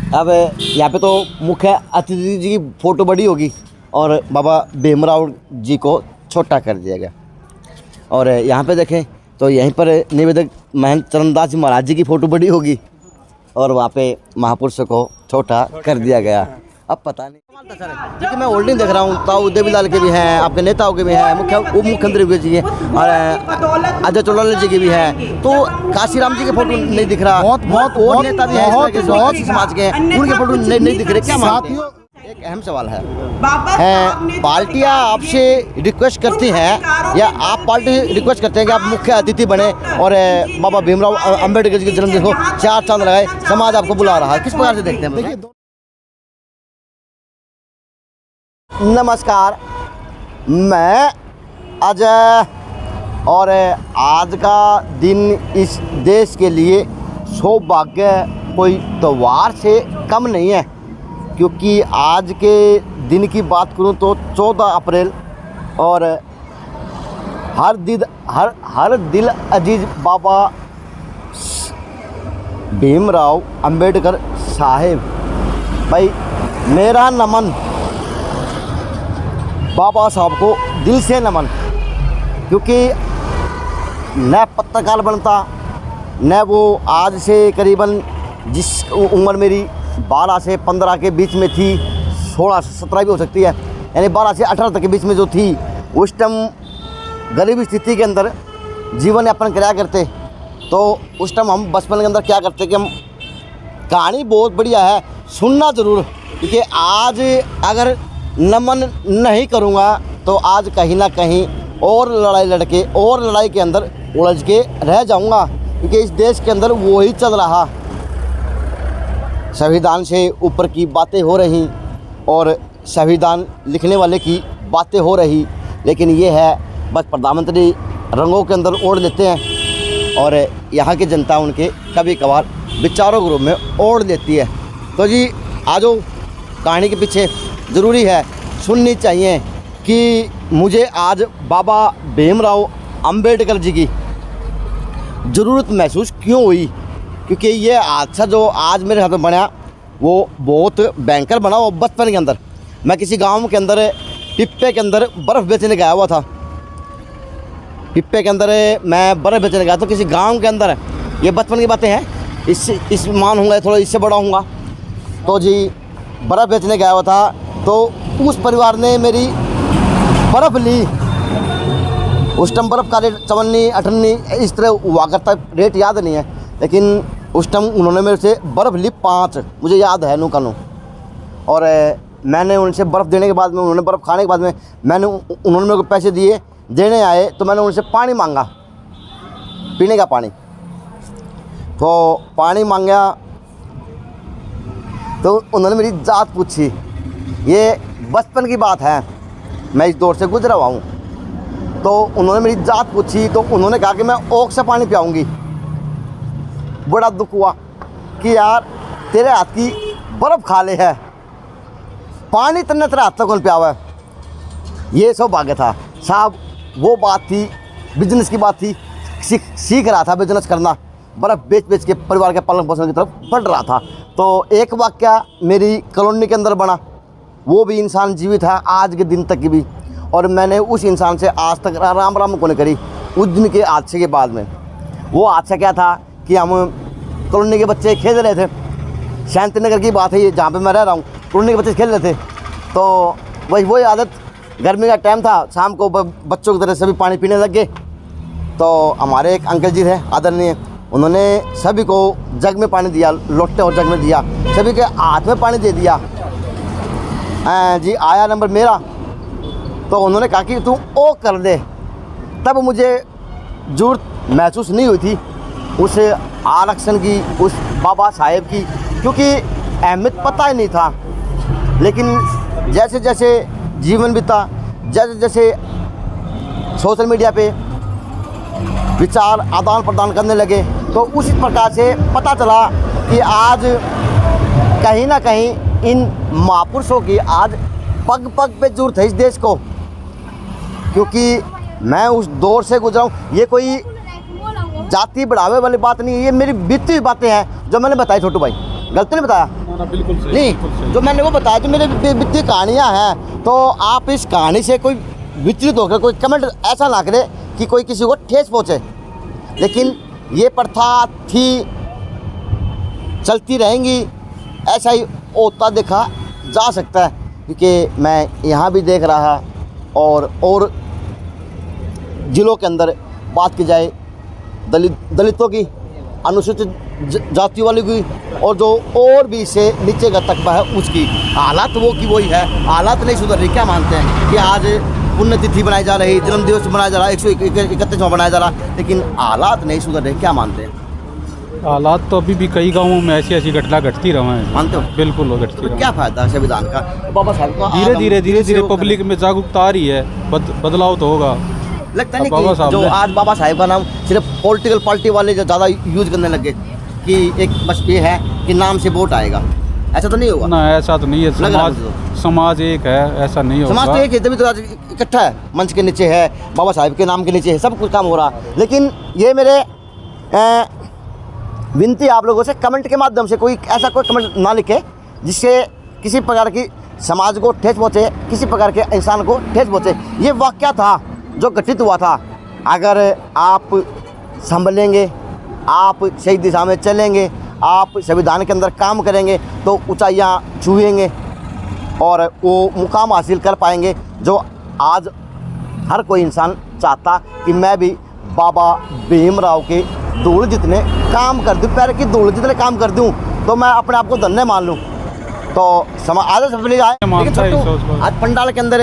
अब यहाँ पे तो मुख्य अतिथि जी की फ़ोटो बड़ी होगी और बाबा भीमराव जी को छोटा कर दिया गया। और यहाँ पे देखें तो यहीं पर निवेदक महंत चरणदास जी महाराज जी की फ़ोटो बड़ी होगी और वहाँ पे महापुरुषों को छोटा कर दिया गया। अब पता नहीं क्योंकि मैं होल्डिंग देख रहा हूँ, ताऊ देवीलाल के भी हैं, आपके नेताओं के भी हैं, उप मुख्यमंत्री जी के और अजय चौटाला जी के भी हैं, तो काशीराम जी के फोटो नहीं दिख रहा। बहुत और नेता भी हैं बहुत समाज के हैं, उनके फोटो नहीं दिख रहे। क्या साथियों, एक अहम सवाल है, पार्टियां आपसे रिक्वेस्ट करती हैं या आप पार्टी रिक्वेस्ट करते हैं कि आप मुख्य अतिथि बने और बाबा भीमराव अंबेडकर जी के जन्मदिन को 4 चांद लगाए, समाज आपको बुला रहा है, किस प्रकार से देखते हैं? नमस्कार, मैं अजय और आज का दिन इस देश के लिए सौभाग्य कोई त्योहार से कम नहीं है, क्योंकि आज के दिन की बात करूं तो 14 अप्रैल और हर दिल अजीज बाबा भीमराव अंबेडकर साहेब। भाई मेरा नमन बाबा साहब को दिल से नमन, क्योंकि न पत्रकार बनता न वो आज से करीबन जिस उम्र मेरी 12 से 15 के बीच में थी, 16 से 17 भी हो सकती है, यानी 12 से 18 तक के बीच में जो थी, उस टाइम गरीबी स्थिति के अंदर जीवन यापन कराया करते। तो उस टाइम हम बचपन के अंदर क्या करते कि हम कहानी बहुत बढ़िया है, सुनना ज़रूर, क्योंकि आज अगर नमन नहीं करूँगा तो आज कहीं ना कहीं और लड़ाई लड़के और लड़ाई के अंदर उलझ के रह जाऊँगा, क्योंकि इस देश के अंदर वो ही चल रहा। संविधान से ऊपर की बातें हो रही और संविधान लिखने वाले की बातें हो रही, लेकिन ये है बस प्रधानमंत्री रंगों के अंदर ओढ़ लेते हैं और यहाँ की जनता उनके कभी कभार विचारों के रूप में ओढ़ लेती है। तो जी आ जाओ, कहानी के पीछे ज़रूरी है, सुननी चाहिए कि मुझे आज बाबा भीमराव अंबेडकर जी की ज़रूरत महसूस क्यों हुई, क्योंकि ये हादसा जो आज मेरे हाथ में बना वो बहुत भयंकर बना। वो बचपन के अंदर मैं किसी गांव के अंदर पिप्पे के अंदर बर्फ़ बेचने गया हुआ था, पिप्पे के अंदर मैं बर्फ़ बेचने गया तो किसी गांव के अंदर, ये बचपन की बातें हैं, इस मान होंगे थोड़ा इससे बड़ा होऊंगा, तो जी बर्फ़ बेचने गया हुआ था, तो उस परिवार ने मेरी बर्फ़ ली। उस टाइम बर्फ़ का रेट 54-58 इस तरह हुआ करता, रेट याद नहीं है, लेकिन उस टाइम उन्होंने मेरे से बर्फ़ ली 5, मुझे याद है नू कानू। और मैंने उनसे बर्फ़ देने के बाद में, उन्होंने बर्फ़ खाने के बाद में उन्होंने मेरे को पैसे दिए, देने आए तो मैंने उनसे पानी मांगा, पीने का पानी। तो पानी मांगा तो उन्होंने मेरी जात पूछी, ये बचपन की बात है, मैं इस दौर से गुजरा हुआ हूँ। तो उन्होंने मेरी जात पूछी तो उन्होंने कहा कि मैं ओख से पानी पियाऊँगी। बड़ा दुख हुआ कि यार तेरे हाथ की बर्फ़ खा ले है, पानी तन्ने तेरे हाथ तक कौन पियावा है। ये सौभाग्य था साहब, वो बात थी, बिजनेस की बात थी, सीख रहा था बिजनेस करना, बर्फ़ बेच के परिवार के पालन पोषण की तरफ बढ़ रहा था। तो एक वाक़या मेरी कॉलोनी के अंदर बना, वो भी इंसान जीवित है आज के दिन तक की भी, और मैंने उस इंसान से आज तक राम राम को नहीं करी। उस दिन के हादसे के बाद में वो हादसा क्या था कि हम कॉलोनी के बच्चे खेल रहे थे, शांति नगर की बात है ये, जहाँ पे मैं रह रहा हूँ, कॉलोनी के बच्चे खेल रहे थे। तो वही आदत, गर्मी का टाइम था, शाम को बच्चों की तरह सभी पानी पीने लग गए। तो हमारे एक अंकल जी थे आदरणीय, उन्होंने सभी को जग में पानी दिया, लोटे और जग में दिया, सभी के हाथ में पानी दे दिया। जी आया नंबर मेरा, तो उन्होंने कहा कि तू ओ कर दे। तब मुझे ज़रूरत महसूस नहीं हुई थी उस आरक्षण की, उस बाबा साहेब की, क्योंकि अहमियत पता ही नहीं था। लेकिन जैसे जैसे जीवन बीता, जैसे जैसे सोशल मीडिया पे विचार आदान प्रदान करने लगे, तो उसी प्रकार से पता चला कि आज कहीं ना कहीं इन महापुरुषों की आज पग पग पे ज़रूरत है इस देश को, क्योंकि मैं उस दौर से गुजरा हूँ। ये कोई जाति बढ़ावे वाली बात नहीं है, ये मेरी बीती हुई बातें हैं जो मैंने बताई छोटू भाई। गलत नहीं बताया? ना बिल्कुल सही, नहीं, बिल्कुल सही। जो मैंने वो बताया जो मेरे वित्तीय कहानियाँ हैं, तो आप इस कहानी से कोई विचलित होकर कोई कमेंट ऐसा ना करे कि कोई किसी को ठेस पहुँचे। लेकिन ये प्रथा थी, चलती रहेंगी, ऐसा ही होता देखा जा सकता है। क्योंकि मैं यहाँ भी देख रहा और जिलों के अंदर बात की जाए दलितों की, अनुसूचित जातियों वाली की, और जो और भी इससे नीचे का तबका है उसकी हालात वो की वही है। हालात नहीं सुधर रही। क्या मानते हैं कि आज पुण्यतिथि बनाई जा रही, जन्मदिवस मनाया जा रहा, 131वां बनाया जा रहा, लेकिन हालात नहीं सुधर रहे। क्या मानते हैं? हालात तो अभी भी कई गांवों में ऐसी ऐसी घटना घटती रहा है। मानते हो? बिल्कुल वो घटती तो रहा। क्या फायदा है संविधान का? बाबा साहब को धीरे धीरे पब्लिक में जागरूकता आ रही है, बदलाव तो होगा। लगता नहीं बाबा कि साहब जो आज बाबा साहेब का नाम सिर्फ पॉलिटिकल पार्टी वाले जो ज़्यादा यूज करने लगे कि एक बस ये है कि नाम से वोट आएगा, ऐसा तो नहीं होगा ना, ऐसा तो नहीं है। लग रहा समाज एक है, ऐसा नहीं होगा। समाज तो एक है, तभी तो आज इकट्ठा है, मंच के नीचे है, बाबा साहेब के नाम के नीचे है, सब कुछ काम हो रहा। लेकिन ये मेरे विनती आप लोगों से, कमेंट के माध्यम से कोई ऐसा कोई कमेंट ना लिखे जिससे किसी प्रकार की समाज को ठेस पहुँचे, किसी प्रकार के इंसान को ठेस पहुँचे। ये वाक़या था जो घटित हुआ था। अगर आप संभलेंगे, आप सही दिशा में चलेंगे, आप संविधान के अंदर काम करेंगे तो ऊंचाइयाँ छुएंगे और वो मुकाम हासिल कर पाएंगे जो आज हर कोई इंसान चाहता कि मैं भी बाबा भीमराव के धूल जितने काम कर दूँ, पैर की धूल जितने काम कर दूँ तो मैं अपने आप को धन्य मान लूँ। तो आज सब आए, लेकिन छोटू आज पंडाल के अंदर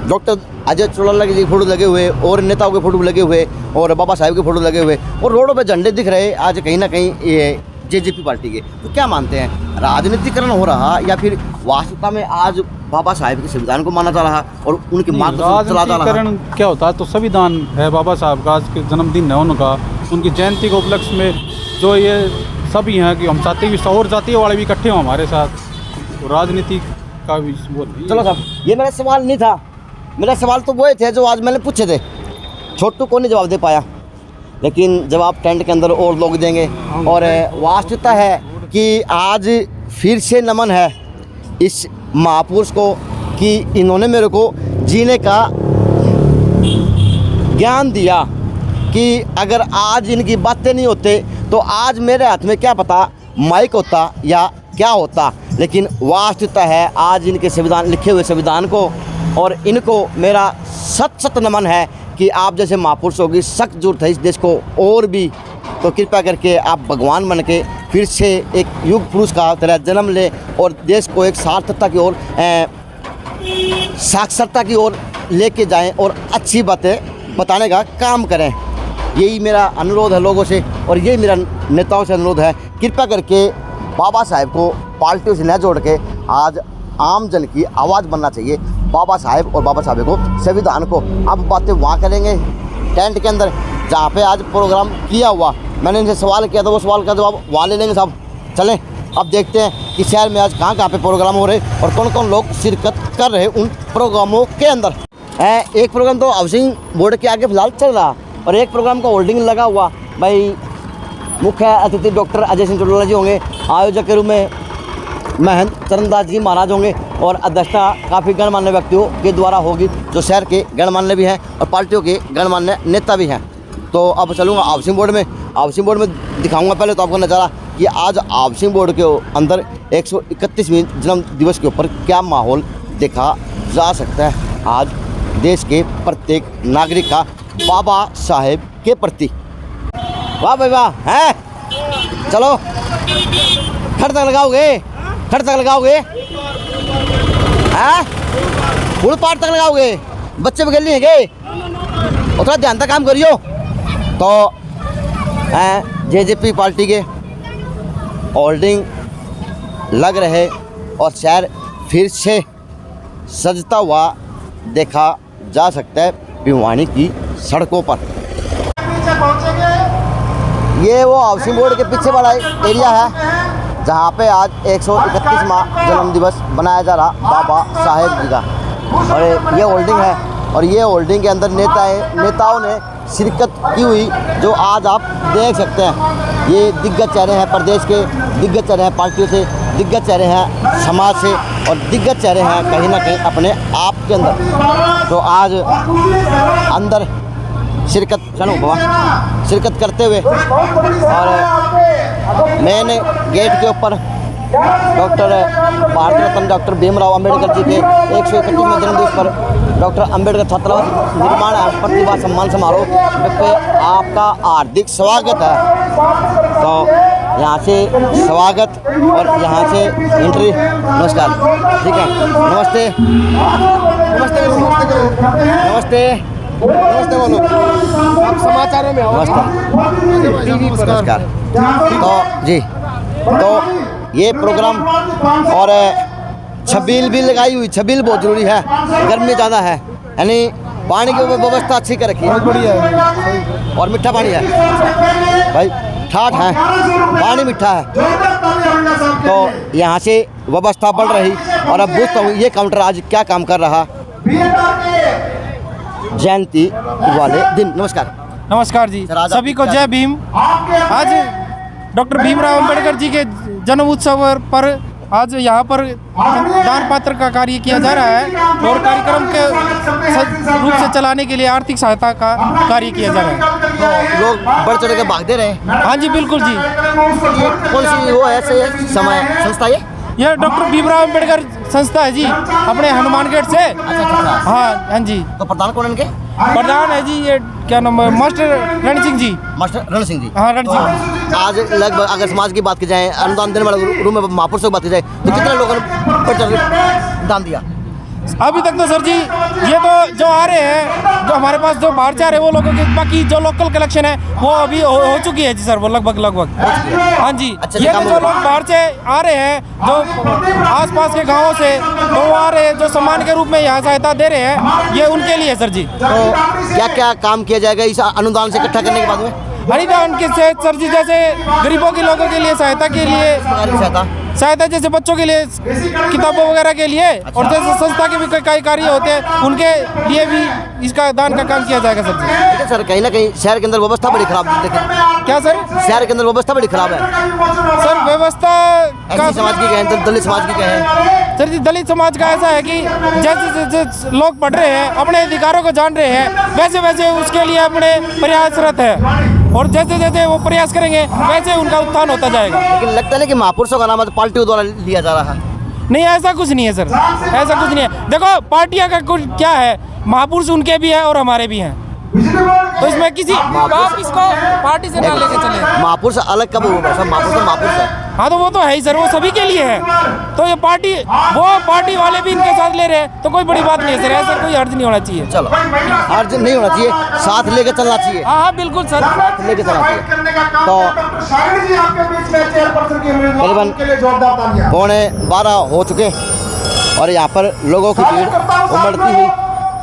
डॉक्टर अजय चौटाला के फोटो लगे हुए और नेताओं के फोटो लगे हुए और बाबा साहेब के फोटो लगे हुए और रोडों पे झंडे दिख रहे आज कहीं ना कहीं ये जेजेपी पार्टी के। तो क्या मानते हैं, राजनीतिकरण हो रहा या फिर वास्तविकता में आज बाबा साहेब के संविधान को माना जा रहा और उनके मार्ग चला जा रहा? राजनीतिकरण क्या होता है, तो संविधान है बाबा साहब का, आज के जन्मदिन है उनका, उनकी जयंती के उपलक्ष्य में जो ये सभी हैं कि हम चाहते हैं कि और जातियों वाले भी इकट्ठे हों हमारे साथ, तो राजनीति का भी वो नहीं। चलो साहब, ये मेरा सवाल नहीं था, मेरा सवाल तो वो थे जो आज मैंने पूछे थे, छोटू को नहीं जवाब दे पाया, लेकिन जवाब टेंट के अंदर और लोग देंगे। और वास्तविकता है कि आज फिर से नमन है इस महापुरुष को कि इन्होंने मेरे को जीने का ज्ञान दिया कि अगर आज इनकी बातें नहीं होते तो आज मेरे हाथ में क्या पता माइक होता या क्या होता। लेकिन वास्तविकता है आज इनके संविधान, लिखे हुए संविधान को और इनको मेरा सत नमन है कि आप जैसे महापुरुषों की सख्त जरूरत है इस देश को और भी। तो कृपया करके आप भगवान बन के फिर से एक युग पुरुष का तरह जन्म ले और देश को एक सार्थकता की ओर, साक्षरता की ओर लेके जाएं और अच्छी बातें बताने का काम करें। यही मेरा अनुरोध है लोगों से और यही मेरा नेताओं से अनुरोध है। कृपया करके बाबा साहेब को पार्टियों से न जोड़ के आज आम जन की आवाज़ बनना चाहिए, बाबा साहेब और बाबा साहब को, संविधान को। अब बातें वहाँ करेंगे टेंट के अंदर जहाँ पे आज प्रोग्राम किया हुआ। मैंने इनसे सवाल किया था, वो सवाल का जवाब वहाँ ले लेंगे साहब। चलें अब देखते हैं कि शहर में आज कहाँ पे प्रोग्राम हो रहे और कौन कौन लोग शिरकत कर रहे उन प्रोग्रामों के अंदर। एक प्रोग्राम तो हाउसिंग बोर्ड के आगे फिलहाल चल रहा और एक प्रोग्राम का होल्डिंग लगा हुआ। भाई मुख्य अतिथि डॉक्टर अजय सिंह चौटाला जी होंगे, आयोजक के रूप में महंत चरणदास जी महाराज होंगे और अध्यक्षता काफ़ी गणमान्य व्यक्तियों के द्वारा होगी जो शहर के गणमान्य भी हैं और पार्टियों के गणमान्य नेता भी हैं। तो अब चलूँगा हाउसिंग बोर्ड में। हाउसिंग बोर्ड में दिखाऊंगा पहले तो आपको नज़ारा कि आज हाउसिंग बोर्ड के अंदर 131वें जन्म दिवस के ऊपर क्या माहौल देखा जा सकता है। आज देश के प्रत्येक नागरिक का बाबा साहेब के प्रति वाह भाई वाह है। चलो खड़ तक लगाओगे, खड़ तक लगाओगे, हैं फुल पार तक लगाओगे, बच्चे बगल नहीं है गे, और थोड़ा ध्यान तक काम करियो। तो जेजेपी पार्टी के होल्डिंग लग रहे और शहर फिर से सजता हुआ देखा जा सकता है भिवानी की सड़कों पर। ये वो हाउसिंग बोर्ड के पीछे वाला एरिया है जहाँ पे आज 131वां जन्म दिवस मनाया जा रहा बाबा साहेब जी का। और ये होल्डिंग है और ये होल्डिंग के अंदर नेताओं ने शिरकत की हुई, जो आज आप देख सकते हैं। ये दिग्गज चेहरे हैं, प्रदेश के दिग्गज चेहरे हैं, पार्टियों से दिग्गज चेहरे हैं, समाज से, और दिग्गज चेहरे हैं कहीं ना कहीं अपने आप के अंदर, तो आज अंदर शिरकत करते हुए, और मेन गेट के ऊपर डॉक्टर भारत रत्न डॉक्टर भीमराव अंबेडकर जी के 131वें जन्मदिवस पर डॉक्टर अंबेडकर छात्रावास निर्माण एवं प्रतिभा सम्मान समारोह पे आपका हार्दिक स्वागत है। तो यहाँ से स्वागत और यहाँ से एंट्री। नमस्कार, ठीक है, नमस्ते नमस्ते नमस्ते नमस्ते बोलो, आप समाचारों में नमस्कार। तो जी, तो ये प्रोग्राम और छबील भी लगाई हुई, छबील बहुत ज़रूरी है, गर्मी ज़्यादा है, यानी पानी की व्यवस्था अच्छी कर रखी है, बढ़िया है, और मीठा पानी है भाई, ठाठ है, पानी मीठा है। तो यहाँ से व्यवस्था बढ़ रही, और अब पूछता हूँ ये काउंटर आज क्या काम कर रहा जयंती वाले दिन। नमस्कार। नमस्कार जी, सभी को जय भीम। आज डॉक्टर भीमराव अंबेडकर जी के जन्म उत्सव पर आज यहाँ पर दान पात्र का कार्य किया जा रहा है, और कार्यक्रम के रूप से चलाने के लिए आर्थिक सहायता का कार्य किया जा रहा है। तो लोग बढ़ चढ़ के भागते रहे। हाँ जी, बिल्कुल जी। ये कौन सी वो ऐसे समय संस्था यह डॉक्टर भीमराव अंबेडकर संस्था है जी, अपने हनुमान गेट से। अच्छा। हाँ जी। तो प्रधान कौन इनके? प्रधान है जी, ये क्या नाम है, मास्टर रण सिंह जी। मास्टर रण सिंह जी। हाँ, रण सिंह। तो आज लगभग अगर समाज की बात की जाए, अनुदान देने वाले रूम में महापुरुष की बात की जाए, तो कितने लोगों ने बढ़ चढ़ के दान दिया? अभी तक तो सर जी, ये तो जो आ रहे हैं, जो हमारे पास जो बाहर से आ रहे हैं वो लोगों के, बाकी जो लोकल कलेक्शन है वो अभी हो चुकी है जी सर, वो लगभग। हाँ जी। ये तो जो लोग बाहर से आ रहे हैं, जो आसपास के गांवों से, तो वो आ रहे हैं, जो सम्मान के रूप में यहाँ सहायता दे रहे हैं, ये उनके लिए सर जी। तो क्या क्या काम किया जाएगा इस अनुदान से इकट्ठा करने के बाद में? अनुदान के से सर जी, जैसे गरीबों के लोगों के लिए सहायता के लिए सहायता, जैसे बच्चों के लिए किताबों वगैरह के लिए, और जैसे संस्था के भी कई कार्य होते हैं, उनके लिए भी इसका दान का काम किया जाएगा सर जी। लेकिन सर कहीं ना कहीं शहर के अंदर व्यवस्था बड़ी खराब है। क्या सर? शहर के अंदर व्यवस्था बड़ी खराब है सर। व्यवस्था का समाज की कहें, दलित समाज की कहें सर जी, दलित समाज का ऐसा है कि जैसे जैसे लोग पढ़ रहे हैं, अपने अधिकारों को जान रहे हैं, वैसे वैसे उसके लिए अपने प्रयासरत है, और जैसे जैसे वो प्रयास करेंगे वैसे उनका उत्थान होता जाएगा। लेकिन लगता है कि महापुरुषों का नाम पार्टियों द्वारा लिया जा रहा है। नहीं, ऐसा कुछ नहीं है सर, ऐसा कुछ नहीं है। देखो, पार्टियां का कुछ क्या है, महापुरुष उनके भी हैं और हमारे भी हैं, तो इसमें किसी आप इसको पार्टी से ना लेके चले। महापुरुष अलग कब होगा? सब महापुरुष है। हाँ, तो वो तो है ही सर, वो सभी के लिए है। तो ये पार्टी, वो पार्टी वाले भी इनके साथ ले रहे हैं, तो कोई बड़ी बात नहीं है सर, ऐसा कोई अर्ज नहीं होना चाहिए। चलो, अर्ज नहीं होना चाहिए, साथ लेके चलना चाहिए। हाँ, बिल्कुल सर, साथ लेके चलना चाहिए। तो करीबन 11:15 हो चुके, और यहाँ पर लोगों की भीड़ उमड़ती हुई,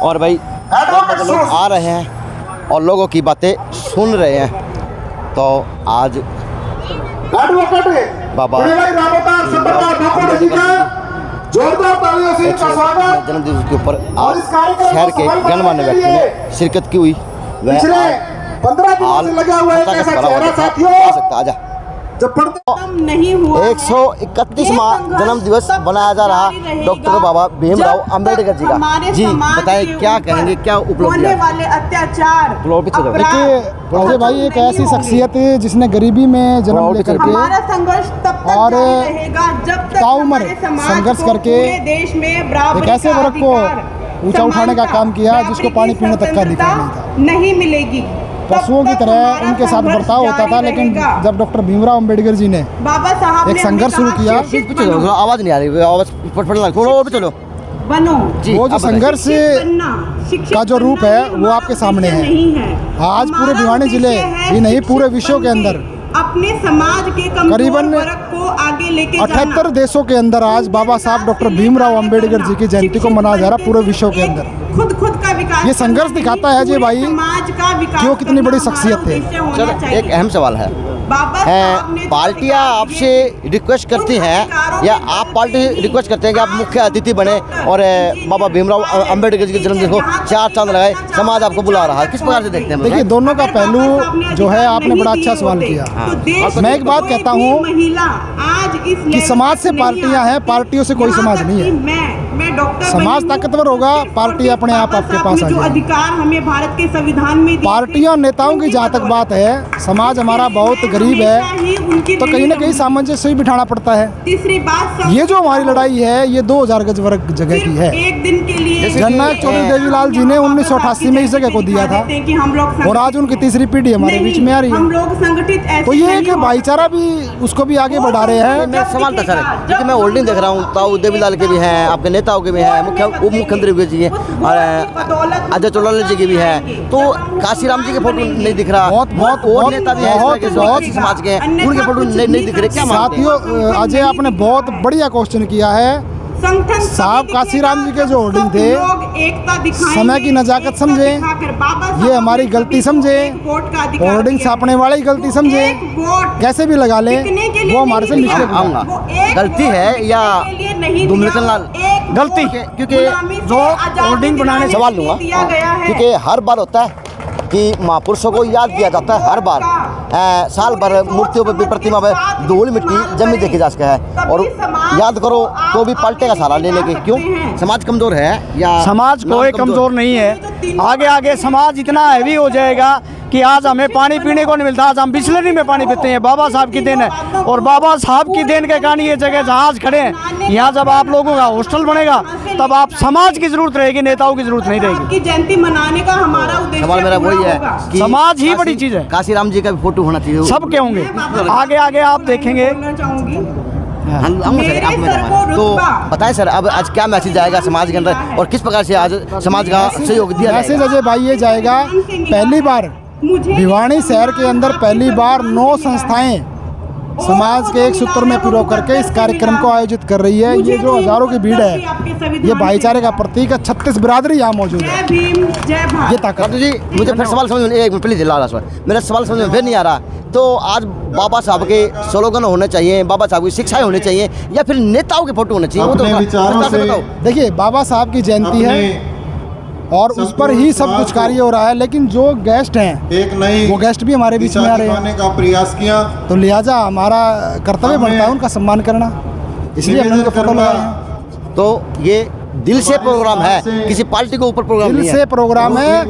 और भाई लोग आ रहे हैं और लोगों की बातें सुन रहे हैं। तो आज बाबा जन्मदिवस के ऊपर आज शहर के गणमान्य व्यक्ति ने शिरकत की हुई। वह आजा नहीं हुआ। 131वां जन्म दिवस बनाया जा रहा डॉक्टर बाबा भीमराव अंबेडकर जी का। जी बताएं, क्या कहेंगे, क्या उपलब्धि है? वाले अत्याचार, देखिए भाई, एक ऐसी शख्सियत है जिसने गरीबी में जन्म लेकर के हमारा संघर्ष तब तक और जारी रहेगा जब तक ताउम्र हमारे समाज संघर्ष को करके पूरे देश में बराबरी एक ऐसे का वर्ग को अधिकार, ऊंचा उठाने का काम किया जिसको पानी पीने तक का अधिकार नहीं था। नहीं मिलेगी। पशुओं की तरह उनके साथ बर्ताव होता था, लेकिन जब डॉक्टर भीमराव अंबेडकर जी ने बाबा साहब एक संघर्ष शुरू किया, आवाज नहीं आ रही, आवाज फटफट चलो। बनो जी, वो जो संघर्ष का जो रूप है वो आपके सामने है। आज पूरे भिवानी जिले ही नहीं, पूरे विश्व के अंदर अपने समाज के करीबन वर्ग को आगे लेके 78 देशों के अंदर आज बाबा साहब डॉक्टर भीमराव अंबेडकर जी की जयंती को मनाया जा रहा पूरे विश्व के अंदर। खुद का विकास, ये संघर्ष दिखाता है जी भाई, समाज का विकास, क्यों कितनी बड़ी शख्सियत थे। चलो, एक अहम सवाल है, बाबा साहब ने जो पार्टियां आपसे रिक्वेस्ट करती हैं या आप पार्टी रिक्वेस्ट करते हैं कि आप मुख्य अतिथि बने और बाबा भीमराव अंबेडकर जी के जन्मदिन को 4 चांद लगाए, समाज आपको बुला रहा है, किस प्रकार से देखते हैं? देखिए, दोनों का पहलू जो है आपने बड़ा अच्छा सवाल किया। मैं एक बात कहता हूँ कि समाज से पार्टियां हैं, पार्टियों से कोई समाज नहीं है। मैं डॉक्टर समाज ताकतवर होगा, पार्टी अपने आप आपके पास आ जो जाएगी। अधिकार हमें भारत के संविधान में दिए पार्टियों और नेताओं की जहाँ तक बात है, समाज हमारा बहुत गरीब है, तो कहीं ना कहीं सामंजस्य ही बिठाना पड़ता है। तीसरी बात, ये जो हमारी लड़ाई है, ये 2000 गज वर्ग जगह की है। एक दिन के लिए जननायक चौधरी देवीलाल जी ने 1988 में इस जगह को दिया था कि हम लोग और आज उनकी तीसरी पीढ़ी हमारे बीच में आ रही हम है। लोग संगठित ऐसे तो ये नहीं एक हो- भाईचारा भी उसको भी आगे बढ़ा रहे हैं। मेरा सवाल था सर, क्योंकि मैं होल्डिंग देख रहा हूँ, ताऊ देवीलाल के भी हैं, आपके नेताओं के भी हैं, उप मुख्यमंत्री जी हैं और अजय चौटाला जी के भी हैं, तो काशीराम जी के फोटो नहीं दिख रहा। बहुत और नेता भी हैं इस तरह के बहुत समाज के हैं, उनके फोटो नहीं दिख रहे, क्या मानते हैं? साथियों, अजय आपने बहुत बढ़िया क्वेश्चन किया है। संगठन साहब सभी काशीराम जी के जो होर्डिंग थे, लोग एकता दिखाएंगे, समय की नजाकत एकता समझे, दिखाकर बाबा साहब ये हमारी ने गलती सभी को समझे, एक वोट का अधिकार होर्डिंग दिया। छापने वाले की गलती समझे, एक वोट कैसे भी लगा ले, कितने के लिए वो हमारे से नहीं मिस्टेक दिया? आऊंगा। वो एक गलती वोट है या कितने के लिए नहीं दुमलेखन दिया? लाल? एक गलती, वोट क्योंकि गुलामी से जो आजादी होर्डिंग बनाने दिलाने सवाल के लिए लूँगा, दिया गया है। क्योंकि हर बार होता है कि महापुरुषों को याद किया जाता है, हर बार साल भर मूर्तियों पर भी, प्रतिमा पर धूल मिट्टी जमी देखी जा सकता है, और याद करो तो भी पलटेगा सारा ले लेके। क्यों? समाज कमजोर है या समाज कोई कमजोर नहीं है। आगे आगे समाज इतना हैवी हो जाएगा कि आज हमें पानी पीने को नहीं मिलता, आज हम बिस्लरी में पानी पीते हैं। बाबा साहब की देन है, और बाबा साहब की देन के कारण ये जगह जहाँ आज खड़े हैं, यहाँ जब आप लोगों का हॉस्टल बनेगा तब आप समाज की जरूरत रहेगी, नेताओं की जरूरत नहीं रहेगी। की जयंती मनाने का हमारा उद्देश्य सवाल मेरा पूरा वही है होगा। कि समाज ही बड़ी चीज़ है। काशीराम जी का भी फोटो होना चाहिए। सब के होंगे, आगे आगे आप देखेंगे। बोलना चाहूंगी तो बताएं सर, अब आज क्या मैसेज आएगा समाज के अंदर और किस प्रकार से आज समाज का सहयोग दिया मैसेज जाएगा? अजय भाई ये जाएगा, पहली बार भिवानी शहर के अंदर पहली बार 9 संस्थाएं समाज के एक सूत्र में पिरो करके इस कार्यक्रम को आयोजित कर रही है। ये जो हजारों की भीड़ है, ये भाईचारे का प्रतीक है। 36 बिरादरी यहाँ मौजूद है। जय भीम जय भारत। ये ताकत जी, मुझे फिर सवाल समझ में, एक मिनट प्लीज ला रहा, मेरा सवाल समझ में फिर नहीं आ रहा। तो आज बाबा साहब के स्लोगन होने चाहिए, बाबा साहब की शिक्षाएं होनी चाहिए, या फिर नेताओं के फोटो होने चाहिए? वो तो विस्तार से बताओ। देखिए, बाबा साहब की जयंती है और उस पर ही सब कुछ कार्य हो रहा है, लेकिन जो गेस्ट हैं एक नई वो गेस्ट भी हमारे बीच में आ रहे हैं, का प्रयास किया, तो लिहाजा हमारा कर्तव्य बनता है उनका सम्मान करना, इसलिए हमने उनका फोटो लगाया है। तो ये दिल से प्रोग्राम है, किसी पार्टी के ऊपर प्रोग्राम दिल नहीं से है। प्रोग्राम है।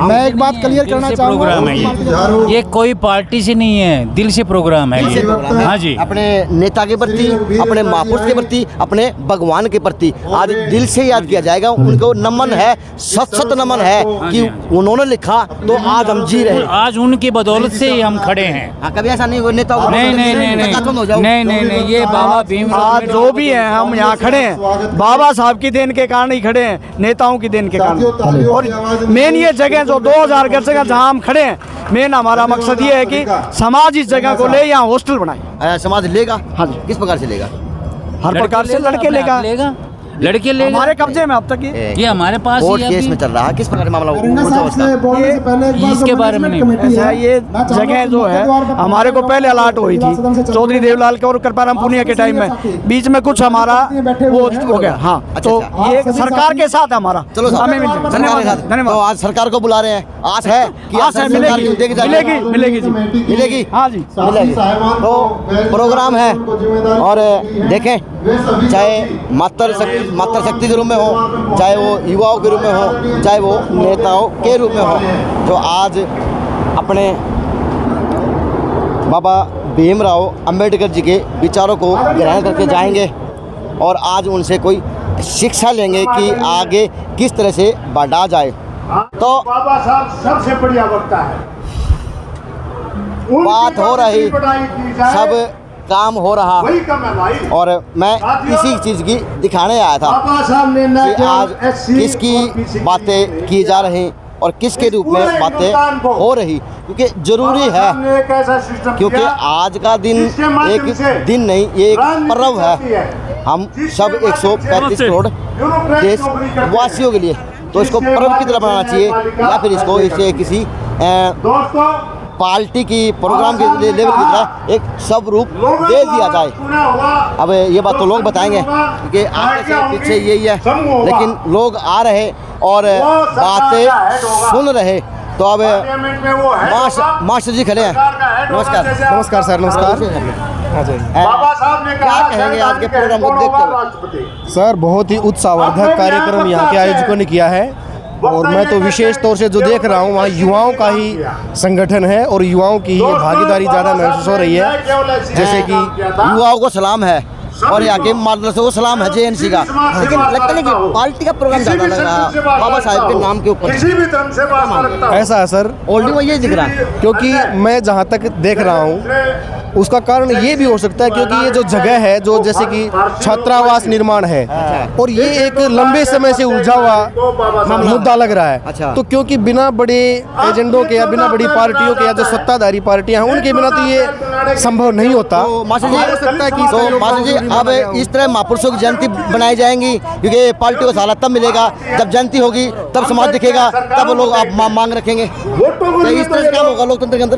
मैं एक बात क्लियर करना प्रोग्राम है चाहूँगा, ये कोई पार्टी से नहीं है, दिल से प्रोग्राम है दिल से ये। प्रोग्राम है। हाँ जी, अपने नेता के प्रति, अपने महापुरुष के प्रति, अपने भगवान के प्रति आज दिल से याद किया जाएगा। उनको नमन है, सत सत नमन है कि उन्होंने लिखा तो आज हम जी रहे हैं। आज उनकी बदौलत से ही हम खड़े हैं। हाँ, कभी ऐसा नहीं हुआ नेता नहीं नहीं नहीं नहीं नहीं नहीं, ये बाबा भीम आज जो भी हैं हम यहाँ खड़े हैं, बाबा साहब की देन के कारण ही खड़े हैं, नेताओं की देन के कारण। और मेन ये जगह जो 2000 गज जगह जहाँ हम खड़े हैं, मेन हमारा मकसद ये है कि समाज इस जगह को ले यहाँ हॉस्टल बनाए। समाज लेगा? हाँ जी। किस प्रकार से लेगा? हर प्रकार से लड़के लेगा, लड़के लेगा। हमारे कब्जे में अब तक ये हमारे पास ही कोर्ट है केस अभी। में चल रहा है, किस प्रकार मामला रंगा साहब से बोलने से पहले एक बार इसके जो बारे में मैनेजमेंट नहीं। कमेटी ऐसा है, ये मैं चाहूंगा जगह जो है मुख्य द्वार पर हमारे को पहले अलाट हुई थी चौधरी देवलाल के और कृपाराम पुनिया के टाइम में, बीच में कुछ हमारा वो हो गया। हाँ, तो ये सरकार के साथ है हमारा। चलो साहब, हमें मिल जाए। सरकार के धन्यवाद साथ। तो धन्यवाद। आज सरकार को बुला रहे हैं, आस है कि आस है, सरकार मिलेगी देगी जाएगी? मिलेगी मिलेगी जी, मिलेगी? हाँ जी। मिलेगी। तो प्रोग्राम है, और देखें, चाहे मातृशक्ति के रूप में हो, चाहे वो युवाओं के रूप में हो, चाहे वो नेताओं के रूप में हो, जो आज अपने बाबा भीमराव अंबेडकर जी के विचारों को ग्रहण करके जाएंगे और आज उनसे कोई शिक्षा लेंगे कि आगे किस तरह से बढ़ा जाए। तो बाबा साहब सबसे बढ़िया वक्ता है। बात हो रही, सब काम हो रहा, वही कम है भाई। और मैं इसी चीज़ की दिखाने आया था बाबा साहब ने कि आज किसकी बातें की जा रही और किसके रूप में बातें हो रही, क्योंकि ज़रूरी है, एक ऐसा सिस्टम क्योंकि आज का दिन एक दिन नहीं, ये एक पर्व है हम सब 135 करोड़ देशवासियों के लिए। तो इसको पर्व की तरह बनाना चाहिए, या फिर इसको इसे किसी दोस्तों पार्टी की प्रोग्राम के लेवल की तरह एक सब रूप दे दिया जाए। अब ये बात तो लोग बताएंगे कि आपके पीछे यही है, लेकिन लोग आ रहे और बातें सुन रहे। तो अब मास्टर जी खड़े हैं। नमस्कार। नमस्कार सर, नमस्कार। बाबा साहब ने क्या कहेंगे आज के प्रोग्राम को देखते हुए? सर बहुत ही उत्साहवर्धक कार्यक्रम यहाँ के आयोजकों ने किया है, और मैं तो विशेष तौर से जो देख रहा हूँ वहाँ युवाओं का ही संगठन है और युवाओं की ही भागीदारी ज़्यादा महसूस हो रही है। जैसे कि युवाओं को सलाम है और यहाँ के मार्गदर्शकों को सलाम है JNC का, लेकिन लगता नहीं कि पार्टी का प्रोग्राम ज़्यादा लग रहा है बाबा साहब के नाम के ऊपर। किसी भी धर्म से वास्ता रखता हूं। ऐसा है सर, ओल्डिंग में यही दिख रहा है। क्योंकि मैं जहाँ तक देख रहा हूँ उसका कारण ये भी हो सकता है क्योंकि ये जो जगह है, जो जैसे कि छात्रावास निर्माण है, और ये एक लंबे समय से उलझा हुआ मुद्दा लग रहा है। तो क्योंकि बिना बड़े एजेंडों के या बिना बड़ी पार्टियों के या जो सत्ताधारी पार्टियां हैं उनके बिना तो ये संभव नहीं होता। तो मास्टर जी अब इस तरह महापुरुषों की जयंती बनाई जाएंगी, क्योंकि पार्टी को सहारा तब मिलेगा जब जयंती होगी, तब समाज दिखेगा, तब लोग आप मांग रखेंगे। तो इस तरह से काम होगा लोकतंत्र के अंदर।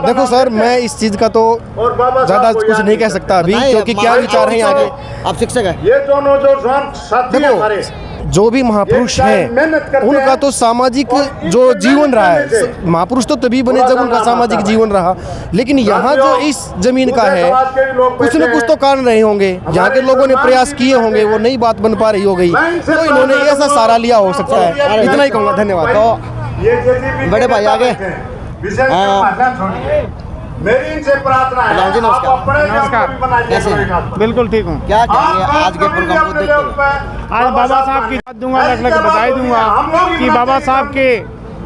देखो सर, मैं इस चीज़ का तो ज़्यादा कुछ नहीं कह सकता अभी, क्योंकि क्या विचार है यहाँ के। आप शिक्षक हैं। ये दोनों जो साथी हैं हमारे, जो भी महापुरुष हैं उनका तो सामाजिक जो जीवन रहा है, महापुरुष तो तभी बने जब उनका सामाजिक जीवन रहा, लेकिन यहाँ जो इस जमीन का है कुछ न कुछ तो कारण रहे होंगे, यहाँ के लोगों ने प्रयास किए होंगे, वो नई बात बन पा रही हो गई, तो इन्होंने ऐसा सहारा लिया हो सकता है। इतना ही कहूँगा, धन्यवाद। तो बड़े भाई आगे मेरी इनसे प्रार्थना है जी, नमस्कार। आप अपने नमस्कार। कैसे? बिल्कुल ठीक हूँ। क्या कहेंगे आज के प्रोग्राम को देखते हुए? आज बाबा साहब की याद दूंगा, अलग बधाई दूंगा कि बाबा साहब के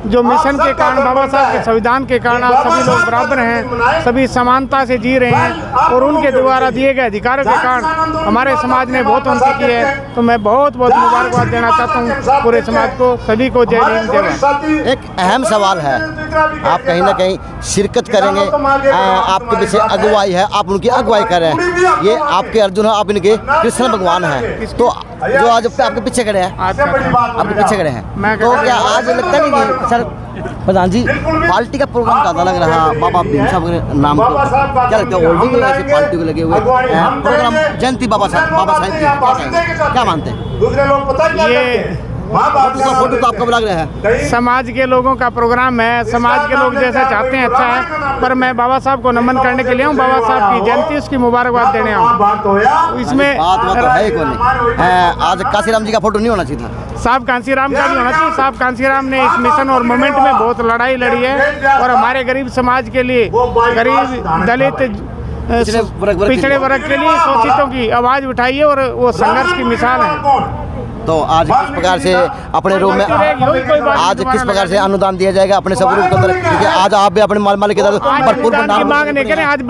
जो मिशन के कारण, बाबा साहब के संविधान के कारण आज सभी लोग बराबर हैं, सभी समानता से जी रहे हैं, और उनके द्वारा दिए गए अधिकारों के कारण हमारे समाज ने बहुत उन्नति की है। तो मैं बहुत बहुत मुबारकबाद देना चाहता हूँ पूरे समाज को, सभी को जय हिंद जय भारत। एक अहम सवाल है, आप कहीं ना कहीं शिरकत करेंगे, आपके पीछे अगुवाई है, आप उनकी अगुवाई कर रहे हैं। ये आपके अर्जुन है, आप इनके कृष्ण भगवान हैं, तो जो आज आपके पीछे खड़े हैं, आपके पीछे खड़े हैं, तो क्या आज लगता नहीं कि सर प्रधान जी पार्टी का प्रोग्राम ज़्यादा लग रहा है बाबा भीम साहब के नाम को? क्या लगता है होल्डिंग ऐसे पार्टी को लगे हुए प्रोग्राम जयंती बाबा साहब की क्या मानते हैं? दूसरे लोग पता क्या ये फोटो तो आपको लग रहा है समाज के लोगों का प्रोग्राम है, समाज के लोग जैसा चाहते हैं अच्छा है, पर मैं बाबा साहब को नमन करने के लिए हूँ, बाबा साहब की जयंती उसकी मुबारकबाद देने आऊँ। इसमें बात तो है कोई नहीं। आज काशीराम जी का फोटो नहीं होना चाहिए था, साहब कांसीराम का नहीं होना चाहिए। साहब कांसीराम ने इस मिशन और मूवमेंट में बहुत लड़ाई लड़ी है, और हमारे गरीब समाज के लिए, गरीब दलित पिछड़े वर्ग के लिए शोषितों की आवाज़ उठाई है, और वो संघर्ष की मिसाल है। तो आज किस प्रकार से अपने रूप में आज किस प्रकार से अनुदान दिया जाएगा अपने सब रूप के अंदर, क्योंकि आज आप भी अपने मालिक के तरफ भरपूर अनुदान की मांग नहीं करें। आज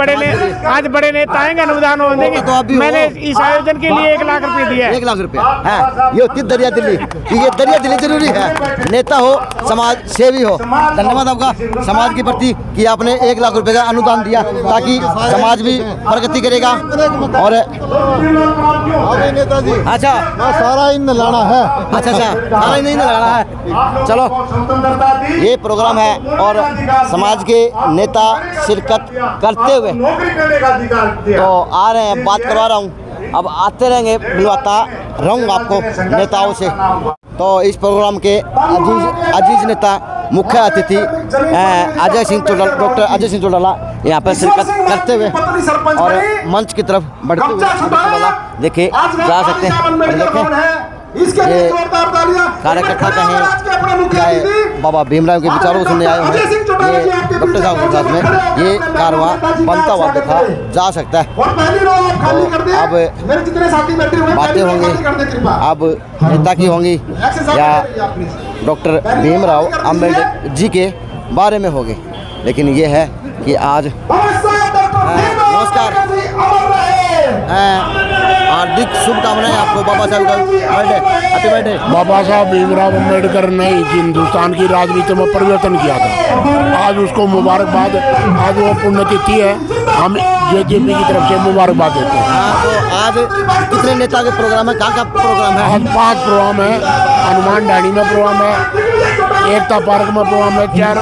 बड़े नेता आएंगे, अनुदान देंगे। तो अभी मैंने इस आयोजन के लिए 1 लाख रुपए दिया है। 1 लाख रुपए है, ये होती दरिया दिल्ली, ये दरिया दिल्ली जरूरी है। नेता हो, समाज सेवी हो, धन्यवाद आपका समाज के प्रति कि आपने 1 लाख रुपए का अनुदान दिया, ताकि समाज भी प्रगति करेगा। और अच्छा सारा इन लाना है, अच्छा सारा नहीं लगाना है। चलो ये प्रोग्राम है और समाज के नेता शिरकत करते हुए तो आ रहे हैं, बात करवा रहा हूँ, अब आते रहेंगे, मिलवाता रहूँगा आपको नेताओं से। तो इस प्रोग्राम के अजीज नेता मुख्य अतिथि अजय सिंह चौटाला, डॉक्टर अजय सिंह चौटाला यहाँ पर शिरकत करते हुए और मंच की तरफ बढ़ते हुए देखे जा सकते हैं। और देखें ये कार्यकर्ता कहें चाहे बाबा भीमराव के विचारों को सुनने आए हैं, ये डॉक्टर साहब के साथ में ये कारवां बनता हुआ देखा जा सकता है। तो अब बातें होंगी, अब नेता की होंगी या डॉक्टर भीमराव अम्बेडकर जी के बारे में होगी, लेकिन ये है कि आज नमस्कार, हार्दिक शुभकामनाएं आपको बाबा साहब का बर्थडे, हैप्पी बर्थडे। बाबा साहब भीमराव अम्बेडकर ने हिंदुस्तान की राजनीति में परिवर्तन किया था, आज उसको मुबारकबाद, आज वो पुण्यतिथि है, हम जेजेपी की तरफ से मुबारकबाद देते हैं। तो आज कितने नेता के प्रोग्राम है, कहाँ का प्रोग्राम है? आज 5 प्रोग्राम है, हनुमान डायरी में प्रोग्राम है, एकता पार्क में प्रोग्राम है, 4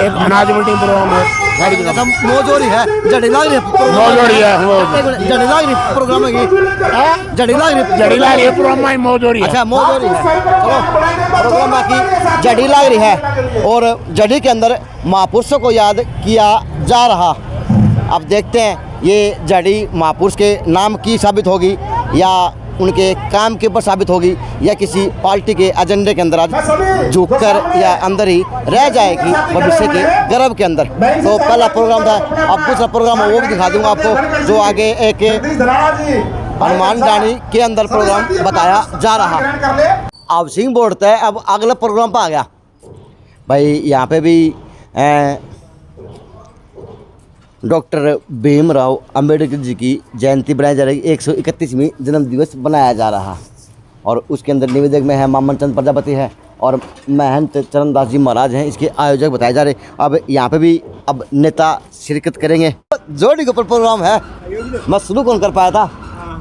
एक अनाज मंडी प्रोग्राम है, सारी जगह अच्छा मौज हो रही है, जड़ी लाग रही है मौज हो रही है, एक मिनट, जड़ी लाग रही है प्रोग्राम है, जड़ी लाग रही है, जड़ी लाग रही है प्रोग्राम में मौज हो रही है। अच्छा मौज हो रही है, चलो प्रोग्राम की जड़ी लाग रही है और जड़ी के अंदर महापुरुषों को याद किया जा रहा। अब देखते हैं ये जड़ी महापुरुष के नाम की साबित होगी या उनके काम के ऊपर साबित होगी या किसी पार्टी के एजेंडे के अंदर आज झुककर या अंदर ही रह जाएगी भविष्य के गर्भ के अंदर। तो पहला प्रोग्राम था, अब दूसरा प्रोग्राम वो भी दिखा दूंगा आपको जो आगे एक हनुमान डाणी के अंदर प्रोग्राम बताया जा रहा। हाउसिंग बोर्ड तय अब अगला प्रोग्राम पर आ गया भाई। यहाँ पे भी डॉक्टर भीमराव अंबेडकर जी की जयंती बनाई जा रही, 131वीं जन्म दिवस बनाया जा रहा और उसके अंदर निवेदक में है मामन चंद प्रजापति है और महंत चरणदास जी महाराज हैं, इसके आयोजक बताए जा रहे। अब यहाँ पे भी अब नेता शिरकत करेंगे। जोड़ी के ऊपर प्रोग्राम है, मैं शुरू कौन कर पाया था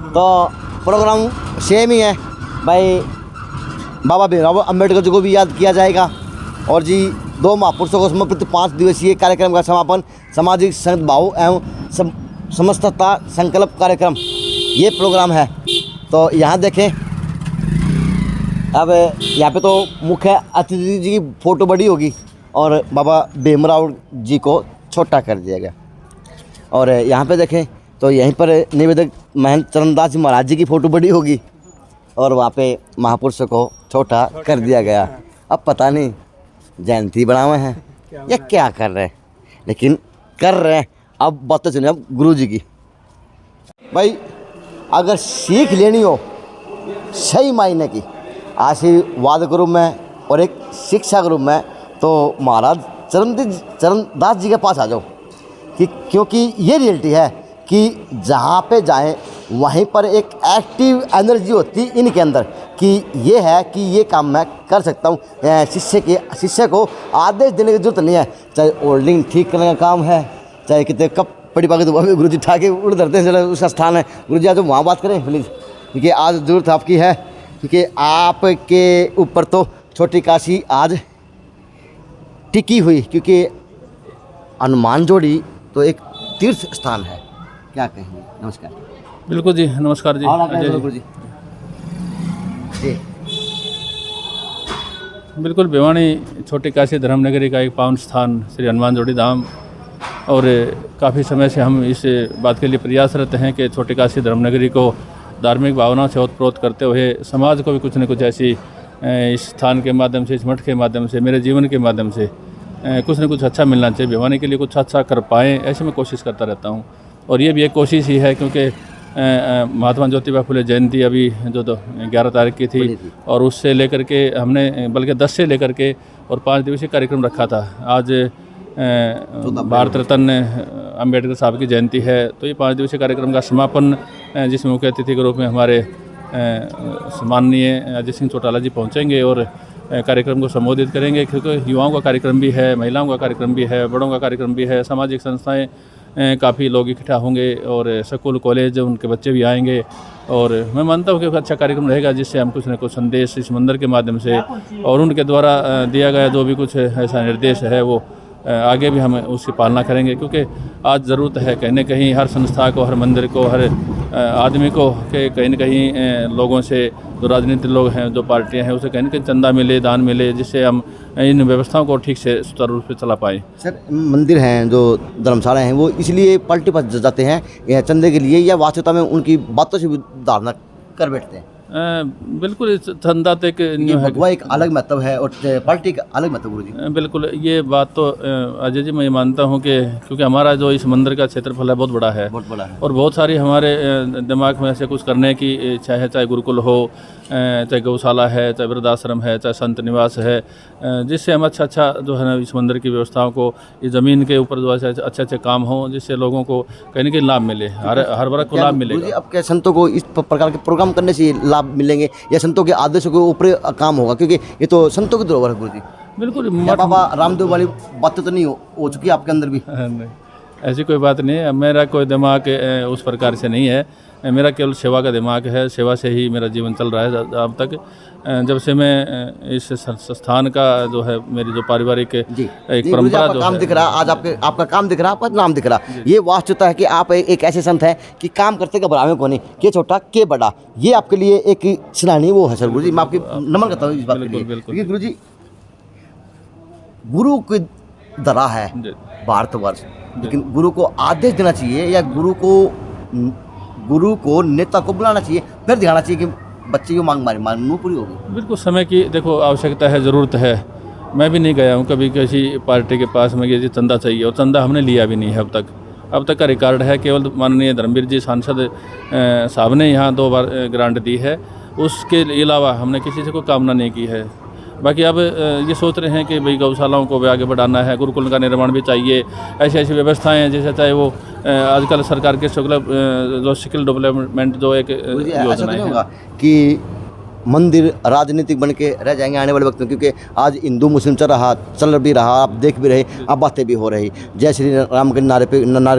तो प्रोग्राम सेम ही है भाई। बाबा भीमराव अंबेडकर जी को भी याद किया जाएगा और जी 2 महापुरुषों को समर्पित 5 दिवसीय कार्यक्रम का समापन सामाजिक सद्भाव एवं समस्तता संकल्प कार्यक्रम ये प्रोग्राम है। तो यहाँ देखें, अब यहाँ पे तो मुख्य अतिथि जी की फ़ोटो बड़ी होगी और बाबा भीमराव जी को छोटा कर दिया गया और यहाँ पे देखें तो यहीं पर निवेदक महंत चरणदास जी महाराज जी की फ़ोटो बड़ी होगी और वहाँ पे महापुरुषों को छोटा कर दिया गया। अब पता नहीं जयंती बनाए हैं या क्या कर रहे हैं, लेकिन कर रहे हैं। अब बात सुनिए अब गुरु जी की भाई, अगर सीख लेनी हो सही मायने की आशीर्वाद ग्रुप में और एक शिक्षा ग्रुप में तो महाराज चरणदास जी के पास आ जाओ क्योंकि ये रियलिटी है कि जहाँ पे जाएं वहीं पर एक एक्टिव एनर्जी होती इनके अंदर कि ये है कि ये काम मैं कर सकता हूँ। शिष्य को आदेश देने की जरूरत नहीं है, चाहे होल्डिंग ठीक करने का काम है, चाहे कितने कब पड़ी पाके तो गुरु जी उठा के उड़ धरते हैं, चलो उसका स्थान है। गुरु जी आज वहाँ बात करें प्लीज़, क्योंकि आज ज़रूरत आपकी है, क्योंकि आपके ऊपर तो छोटी काशी आज टिकी हुई, क्योंकि हनुमान जोड़ी तो एक तीर्थ स्थान है। क्या कहेंगे? नमस्कार। बिल्कुल जी, नमस्कार जी। गुरु जी जी बिल्कुल, भिवानी छोटी काशी धर्मनगरी का एक पावन स्थान श्री हनुमान जोड़ी धाम, और काफ़ी समय से हम इस बात के लिए प्रयासरत हैं कि छोटी काशी धर्मनगरी को धार्मिक भावना से ओतप्रोत करते हुए समाज को भी कुछ न कुछ ऐसी इस स्थान के माध्यम से, इस मठ के माध्यम से, मेरे जीवन के माध्यम से कुछ न कुछ अच्छा मिलना चाहिए, भिवानी के लिए कुछ अच्छा कर पाएँ, ऐसे मैं कोशिश करता रहता हूँ। और ये भी एक कोशिश ही है क्योंकि महात्मा ज्योतिबा फुले जयंती अभी जो 11 तारीख की थी और उससे लेकर के हमने बल्कि 10 से लेकर के और 5 दिवसीय कार्यक्रम रखा था। आज भारत रत्न अंबेडकर साहब की जयंती है, तो ये 5 दिवसीय कार्यक्रम का समापन जिसमें मुख्य अतिथि के रूप में हमारे सम्माननीय अजय सिंह चौटाला जी पहुँचेंगे और कार्यक्रम को संबोधित करेंगे, क्योंकि युवाओं का कार्यक्रम भी है, महिलाओं का कार्यक्रम भी है, बड़ों का कार्यक्रम भी है, सामाजिक संस्थाएं काफ़ी लोग इकट्ठा होंगे और स्कूल कॉलेज उनके बच्चे भी आएंगे। और मैं मानता हूँ कि अच्छा कार्यक्रम रहेगा जिससे हम कुछ न कुछ संदेश इस मंदिर के माध्यम से और उनके द्वारा दिया गया जो भी कुछ ऐसा निर्देश है वो आगे भी हम उसकी पालना करेंगे, क्योंकि आज ज़रूरत है कहीं न कहीं हर संस्था को, हर मंदिर को, हर आदमी को कि कहीं न कहीं लोगों से, जो राजनीतिक लोग हैं, जो पार्टियां हैं, उसे कहीं न कहीं चंदा मिले, दान मिले, जिससे हम इन व्यवस्थाओं को ठीक से सुचारू रूप से चला पाएँ। सर, मंदिर हैं जो धर्मशाला हैं वो इसलिए पार्टी पर जाते हैं या चंदे के लिए, या वास्तविकता में उनकी बातों से भी धारणा कर बैठते हैं? बिल्कुल, चंदा तो एक एक अलग महत्व है और पार्टी का अलग महत्व। गुरु जी बिल्कुल, ये बात तो अजय जी मैं मानता हूँ कि क्योंकि हमारा जो इस मंदिर का क्षेत्रफल है बहुत बड़ा है और बहुत सारी हमारे दिमाग में ऐसे कुछ करने की इच्छा है, चाहे गुरुकुल हो, चाहे गौशाला है, चाहे वृद्धाश्रम है, चाहे संत निवास है, जिससे हम अच्छा जो है ना इस मंदिर की व्यवस्थाओं को, इस ज़मीन के ऊपर जो अच्छे काम हो, जिससे लोगों को कहीं न कहीं लाभ मिले, हर वर्ग को लाभ मिलेगा। अब क्या संतों को इस प्रकार के प्रोग्राम करने से लाभ मिलेंगे या संतों के आदेशों के ऊपर काम होगा, क्योंकि ये तो संतों की धरोहर है? गुरु जी बिल्कुल, बाबा रामदेव वाली बातें तो नहीं हो चुकी आपके अंदर भी? नहीं, ऐसी कोई बात नहीं है। मेरा कोई दिमाग उस प्रकार से नहीं है, मेरा केवल सेवा का दिमाग है। सेवा से ही मेरा जीवन चल रहा है अब तक। जब से मैं इस संस्थान का जो है मेरी जो पारिवारिक एक परंपरा जो काम दिख रहा, आज आपका काम दिख रहा, आपका नाम दिख रहा, ये वास्तुता है कि आप एक ऐसे संत हैं कि काम करते घबरावे को नहीं, के छोटा के बड़ा, ये आपके लिए एक सराहनीय वो है सर। गुरु जी मैं आपकी नमन करता हूँ इस बात के लिए, क्योंकि गुरु जी गुरु की दरा है भारतवर्ष, लेकिन गुरु को आदेश देना चाहिए या गुरु को नेता को बुलाना चाहिए, फिर दिखाना चाहिए कि बच्चे की मांग पूरी होगी। बिल्कुल समय की देखो आवश्यकता है, ज़रूरत है। मैं भी नहीं गया हूँ कभी किसी पार्टी के पास में कि चंदा चाहिए, और चंदा हमने लिया भी नहीं है अब तक का रिकॉर्ड है। केवल माननीय धर्मवीर जी सांसद साहब ने यहाँ 2 बार ग्रांट दी है, उसके अलावा हमने किसी से कोई कामना नहीं की है। बाकी अब ये सोच रहे हैं कि भाई गौशालाओं को भी आगे बढ़ाना है, गुरुकुल का निर्माण भी चाहिए, ऐसी व्यवस्थाएं हैं जैसे चाहे वो आजकल सरकार के जो स्किल डेवलपमेंट जो एक योजना है कि मंदिर राजनीतिक बन के रह जाएंगे आने वाले वक्त में, क्योंकि आज हिंदू मुस्लिम चल भी रहा, आप देख भी रहे, अब बातें भी हो रही। जय श्री राम के नारे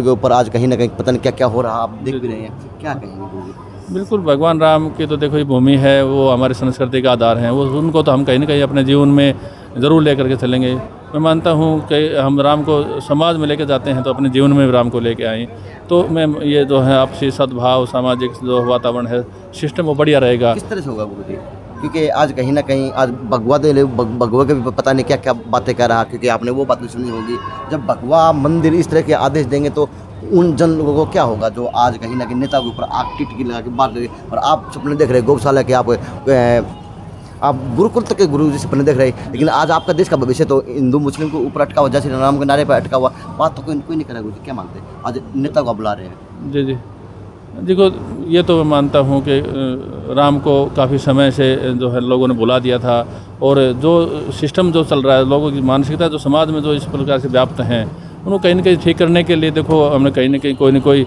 के ऊपर आज कहीं ना कहीं पता नहीं क्या क्या हो रहा, आप देख भी रहे हैं, क्या कहेंगे? बिल्कुल, भगवान राम की तो देखो ये भूमि है, वो हमारी संस्कृति का आधार हैं, वो उनको तो हम कहीं ना कहीं अपने जीवन में ज़रूर लेकर के चलेंगे। मैं मानता हूँ कि हम राम को समाज में लेकर जाते हैं तो अपने जीवन में राम को लेकर आएँ, तो मैं ये जो है आपसी सद्भाव, सामाजिक जो वातावरण है, सिस्टम वो बढ़िया रहेगा। किस तरह से होगा गुरु जी? क्योंकि आज कहीं ना कहीं आज भगवा के भी पता नहीं क्या क्या बातें कर रहा, क्योंकि आपने वो बात भी सुनी होगी, जब भगवा मंदिर इस तरह के आदेश देंगे तो उन जन लोगों को क्या होगा जो आज कहीं ना कहीं नेता के ऊपर आग टिटकी लगा के बात रहे, और आप सपने देख रहे गौशाला के, आप गुरुकुल तक के गुरु जी सपने देख रहे, लेकिन आज आपका देश का भविष्य तो हिंदू मुस्लिम के ऊपर अटका हुआ, जैसे राम के नारे पर अटका हुआ, बात तो कोई नहीं करेगा। गुरु जी क्या मानते हैं, आज नेता को बुला रहे हैं? जी जी, देखो ये तो मैं मानता हूँ कि राम को काफ़ी समय से जो है लोगों ने बुला दिया था, और जो सिस्टम जो चल रहा है, लोगों की मानसिकता जो समाज में जो इस प्रकार से व्याप्त हैं, उनको कहीं ना कहीं ठीक करने के लिए देखो हमने कहीं ना कहीं कोई ना कोई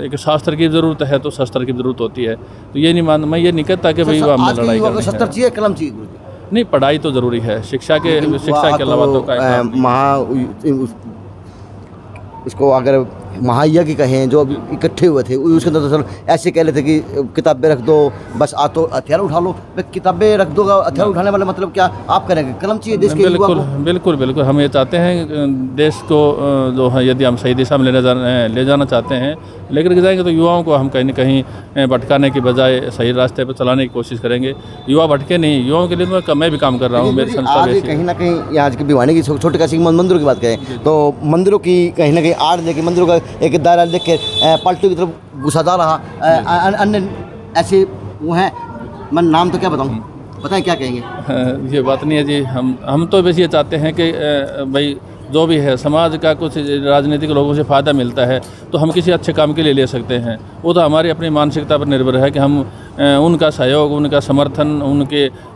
एक शास्त्र की ज़रूरत है, तो शस्त्र की ज़रूरत होती है। तो ये नहीं मैं ये नहीं कहता कि भाई हमने लड़ाई करनी है। शस्त्र चाहिए, कलम चाहिए गुरु जी? नहीं, पढ़ाई तो ज़रूरी है, शिक्षा के अलावा तो उसको अगर महायज्ञ कहें जो इकट्ठे हुए थे, उसके अंदर तो चलो ऐसे कह लेते कि किताबें रख दो, बस आ तो हथियार उठा लो, किताबें रख दो, हथियार उठाने वाला मतलब क्या आप करेंगे? कलम चाहिए देश के युवा को। बिल्कुल हम ये चाहते हैं देश को जो है यदि हम सही दिशा में ले जाना चाहते हैं, लेकर के जाएंगे तो युवाओं को हम कहीं ना कहीं भटकाने की बजाय सही रास्ते पर चलाने की कोशिश करेंगे। युवा भटके नहीं, युवाओं के लिए मैं भी काम कर रहा हूँ, मेरी संस्था भी। कहीं ना कहीं आज की भिवानी की छोटे काशी मंदिरों की बात करें तो मंदिरों की कहीं ना कहीं आड़ लेके मंदिरों का एक दायरा देख के पलटू की तरफ घुसा जा रहा, अन्य ऐसे वो हैं, मैं नाम तो क्या बताऊँ, बताएं क्या कहेंगे? ये बात नहीं है जी, हम तो बस ये चाहते हैं कि भाई जो भी है समाज का कुछ राजनीतिक लोगों से फ़ायदा मिलता है तो हम किसी अच्छे काम के लिए ले सकते हैं, वो तो हमारी अपनी मानसिकता पर निर्भर है कि हम उनका सहयोग, उनका समर्थन,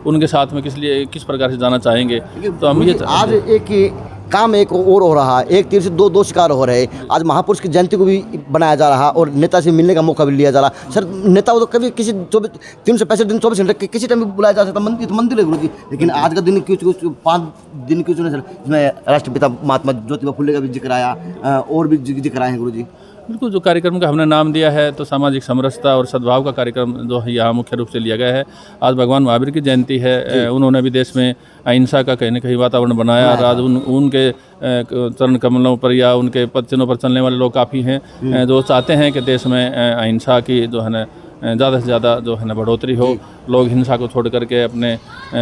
उनके साथ में किस प्रकार से जाना चाहेंगे। तो हम ये आज एक काम एक और हो रहा है, एक तीर से दो शिकार हो रहे हैं। आज महापुरुष की जयंती को भी बनाया जा रहा और नेता से मिलने का मौका भी लिया जा रहा। सर नेता को तो कभी किसी 365 दिन 24 घंटे किसी टाइम भी बुलाया जा सकता, मंदिर है गुरु जी, लेकिन आज का दिन क्यों 5 दिन क्यों चुने सर? इसमें राष्ट्रपिता महात्मा ज्योतिबा फुले का भी जिक्र आया और भी जिक्र आए हैं गुरु जी। बिल्कुल, जो कार्यक्रम का हमने नाम दिया है तो सामाजिक समरसता और सद्भाव का कार्यक्रम जो है यहाँ मुख्य रूप से लिया गया है। आज भगवान महावीर की जयंती है, उन्होंने भी देश में अहिंसा का कहीं ना कहीं वातावरण बनाया, और आज उनके चरण कमलों पर या उनके पद चिन्हों पर चलने वाले लोग काफ़ी हैं जो चाहते हैं कि देश में अहिंसा की जो है ना ज़्यादा से ज़्यादा जो है ना बढ़ोतरी हो, लोग हिंसा को छोड़ करके अपने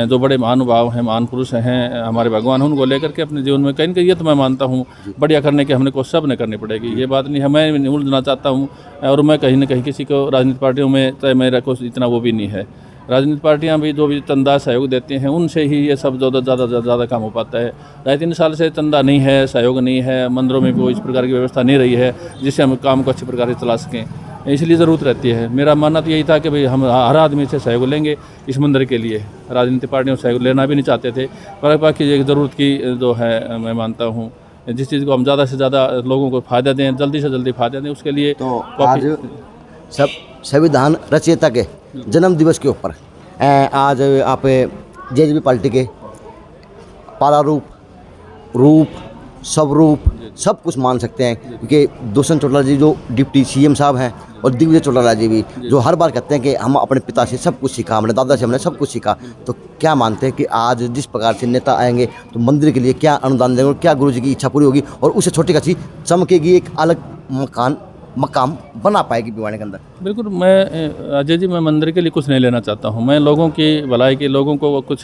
जो बड़े महानुभाव हैं, महान पुरुष हैं, हमारे भगवान, उनको लेकर के अपने जीवन में कहीं ना कहीं ये तो मैं मानता हूँ बढ़िया करने की हमने कोशिश सब ने करनी पड़ेगी। ये बात नहीं है, मैं नहीं उलझना चाहता हूँ, और मैं कहीं ना कहीं किसी को राजनीतिक पार्टियों में चाहे मेरा कुछ इतना वो भी नहीं है। राजनीतिक पार्टियां भी जो भी चंदा सहयोग देती हैं उनसे ही ये सब ज़्यादा काम हो पाता है। 2.5-3 साल से चंदा नहीं है, सहयोग नहीं है, मंदिरों में कोई इस प्रकार की व्यवस्था नहीं रही है जिससे हम काम को अच्छी प्रकार से चला सकें, इसलिए ज़रूरत रहती है। मेरा मानना तो यही था कि भाई हम हर आदमी से सहयोग लेंगे इस मंदिर के लिए, राजनीतिक पार्टियों से सहयोग लेना भी नहीं चाहते थे, पर बाकी ये ज़रूरत की जो है मैं मानता हूँ जिस चीज़ को हम ज़्यादा से ज़्यादा लोगों को फ़ायदा दें, जल्दी से जल्दी फ़ायदा दें, उसके लिए तो आज सब संविधान रचयिता के जन्म दिवस के ऊपर आज आप जेजेपी पार्टी के पारारूप, रूप, स्वरूप सब कुछ मान सकते हैं, क्योंकि दुष्यंत चौटाला जी जो डिप्टी CM साहब हैं और दिग्विजय चौटाला जी भी जो हर बार कहते हैं कि हम अपने पिता से सब कुछ सीखा, हमने दादा से हमने सब कुछ सीखा। तो क्या मानते हैं कि आज जिस प्रकार से नेता आएंगे तो मंदिर के लिए क्या अनुदान देंगे और क्या गुरु जी की इच्छा पूरी होगी और उससे छोटी कच्ची चमकेगी, एक अलग मकाम बना पाएगी भिवानी के अंदर? बिल्कुल, मैं अजय जी, मैं मंदिर के लिए कुछ नहीं लेना चाहता हूँ। मैं लोगों की भलाई की, लोगों को कुछ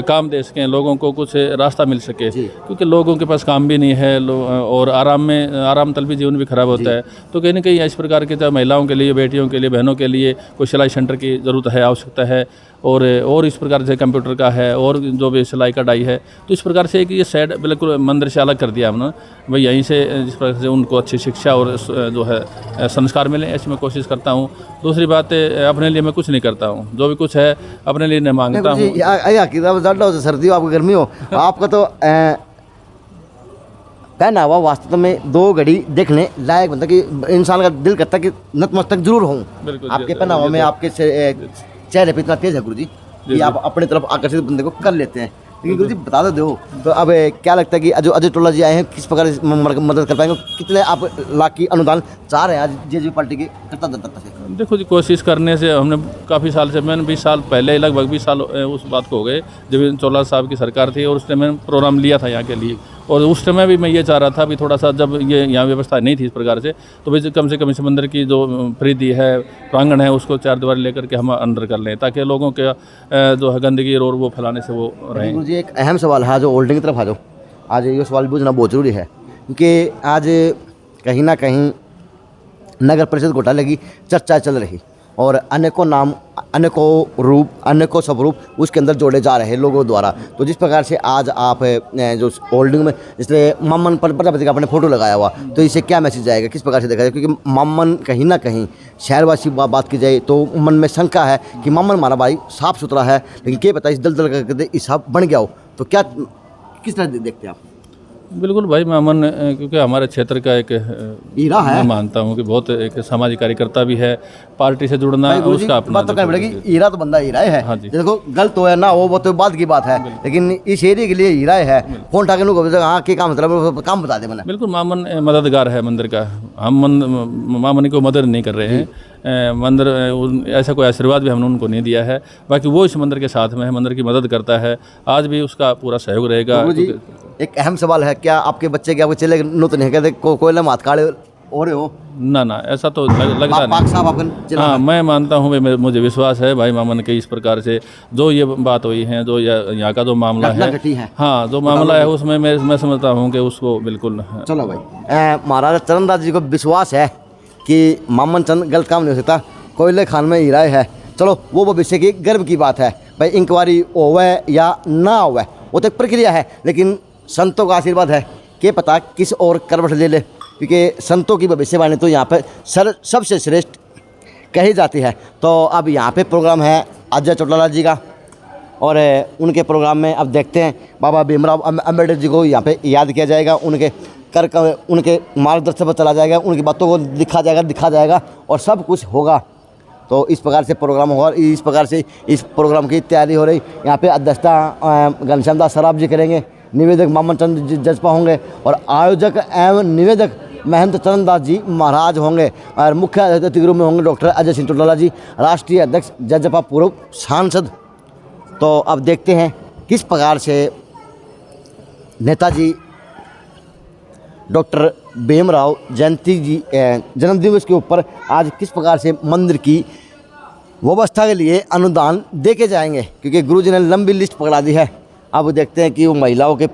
काम दे सकें, लोगों को कुछ रास्ता मिल सके, क्योंकि लोगों के पास काम भी नहीं है और आराम तलबी जीवन भी खराब होता है। तो कहीं ना कहीं इस प्रकार के चाहे महिलाओं के लिए, बेटियों के लिए, बहनों के लिए कोई सिलाई सेंटर की ज़रूरत है, आवश्यकता है, और इस प्रकार से कंप्यूटर का है और जो भी सिलाई कढ़ाई है। तो इस प्रकार से एक ये साइड बिल्कुल मंदिर से अलग कर दिया हमने भाई, यहीं से जिस प्रकार से उनको अच्छी शिक्षा और जो है संस्कार मिले, ऐसी मैं कोशिश करता हूँ। दूसरी बात, अपने लिए मैं कुछ नहीं करता हूँ, जो भी कुछ है अपने लिए नहीं मांगता हूँ। सर्दी हो, आपको गर्मी हो, आपका तो पहनावा वास्तव में 2 घड़ी देखने लायक बनता कि इंसान का दिल करता कि नतमस्तक जरूर हूँ। आपके पहनावा में, आपके चेहरे पे इतना तेज है गुरुजी कि आप अपनी तरफ आकर्षित बंदे को कर लेते हैं। लेकिन गुरुजी बता दो तो अब क्या लगता है कि जो अजय टोला जी आए हैं किस प्रकार से मदद कर पाएंगे? कितने आप लाख की अनुदान चाह रहे हैं आज जेजेपी पार्टी के करता से? देखो जी, कोशिश करने से हमने काफ़ी साल से, मैंने 20 साल पहले, लगभग 20 साल उस बात को हो गए जब चौटाला साहब की सरकार थी और उस टाइम मैंने प्रोग्राम लिया था यहाँ के लिए। और उस समय भी मैं ये चाह रहा था भी थोड़ा सा, जब ये यहाँ व्यवस्था नहीं थी इस प्रकार से, तो भाई कम से कम इस मंदिर की जो परिधि है, प्रांगण है, उसको 4 दीवार लेकर के हम अंदर कर लें, ताकि लोगों के जो है गंदगी और वो फैलाने से वो रहें। जी एक अहम सवाल है जो होल्डिंग की तरफ आ जाओ, आज ये सवाल पूछना बहुत ज़रूरी है, क्योंकि आज कहीं ना कहीं नगर परिषद घोटाले की चर्चा चल रही और अनेकों नाम, अनेकों रूप, अनेकों स्वरूप उसके अंदर जोड़े जा रहे हैं लोगों द्वारा। तो जिस प्रकार से आज आप जो होल्डिंग में इसलिए मामन प्रजापति का आपने फोटो लगाया हुआ, तो इससे क्या मैसेज आएगा, किस प्रकार से देखा जाए? क्योंकि मामन कहीं ना कहीं शहरवासी बात की जाए तो मन में शंका है कि मामन हमारा भाई साफ़ सुथरा है, लेकिन क्या पता इस दलदल करके हिसाब बन गया हो, तो क्या किस तरह देखते हैं आप? बिल्कुल भाई, मामन क्योंकि हमारे क्षेत्र का एक हीरा है, मैं मानता हूँ कि बहुत एक सामाजिक कार्यकर्ता भी है, पार्टी से जुड़ना उसका अपना बात तो कहनी पड़ेगी। हीरा तो बंदा हीरा है। हाँ जी, देखो गलत हो है ना हो, वो तो बाद की बात है, लेकिन इस एरिया के लिए हीरा है। फोन उठा के हाँ क्या काम मतलब काम बता दे मैंने। बिल्कुल, मामन मददगार है मंदिर का, हम मामन को मदद नहीं कर रहे हैं। मंदिर ऐसा कोई आशीर्वाद भी हमने उनको नहीं दिया है, बाकी वो इस मंदिर के साथ में है, मंदिर की मदद करता है, आज भी उसका पूरा सहयोग रहेगा। एक अहम सवाल है, क्या आपके बच्चे के आपके चले नो तो नहीं कहते कोयला हाथ काड़े हो रहे हो? ना ऐसा तो लगता नहीं। हाँ, मैं मानता हूँ, मुझे विश्वास है भाई मामन के इस प्रकार से जो ये बात हुई है, जो यहाँ का जो मामला है, हाँ जो मामला है उसमें मैं समझता हूँ कि उसको बिल्कुल। चलो भाई, महाराजा चरणदास जी को विश्वास है कि मामन चंद गलत काम नहीं हो सकता, कोयले खान में हीरा है। चलो वो भविष्य की गर्व की बात है भाई, इंक्वायरी होवे या ना होवे वो तो एक प्रक्रिया है, लेकिन संतों का आशीर्वाद है कि पता किस और करवट ले ले, क्योंकि संतों की भविष्यवाणी तो यहाँ पर सबसे श्रेष्ठ कही जाती है। तो अब यहाँ पे प्रोग्राम है अजय चौटाला जी का और उनके प्रोग्राम में अब देखते हैं बाबा भीमराव अम्बेडकर जी को यहाँ पे याद किया जाएगा, उनके मार्गदर्शन पर चला जाएगा, उनकी बातों को दिखा जाएगा और सब कुछ होगा। तो इस प्रकार से प्रोग्राम होगा, इस प्रकार से इस प्रोग्राम की तैयारी हो रही। यहाँ पे अध्यक्षता घनश्याम दास सराफ जी करेंगे, निवेदक मामन चंद जजपा होंगे और आयोजक एवं निवेदक महंत चरण दास जी महाराज होंगे और मुख्य अतिथि के रूप में होंगे डॉक्टर अजय सिंह चौटाला जी, राष्ट्रीय अध्यक्ष जजपा, पूर्व सांसद। तो अब देखते हैं किस प्रकार से नेताजी डॉक्टर भीमराव जयंती जी जन्मदिवस के ऊपर आज किस प्रकार से मंदिर की व्यवस्था के लिए अनुदान दे के जाएंगे, क्योंकि गुरुजी ने लंबी लिस्ट पकड़ा दी है। अब देखते हैं कि वो महिलाओं के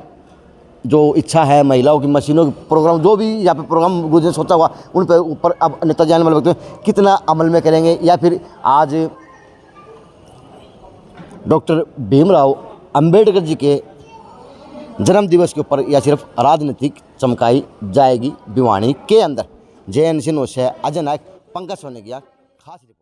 जो इच्छा है, महिलाओं की मशीनों के प्रोग्राम, जो भी यहाँ पे प्रोग्राम गुरुजी ने सोचा हुआ, उन पर ऊपर अब नेताजी आने वाले वक्त कितना अमल में करेंगे, या फिर आज डॉक्टर भीमराव अंबेडकर जी के जन्म दिवस के ऊपर या सिर्फ राजनीतिक चमकाई जाएगी भिवानी के अंदर। JNC न्यूज़ से अजय नायक, पंकज सोनेकिया, खास रिपोर्ट।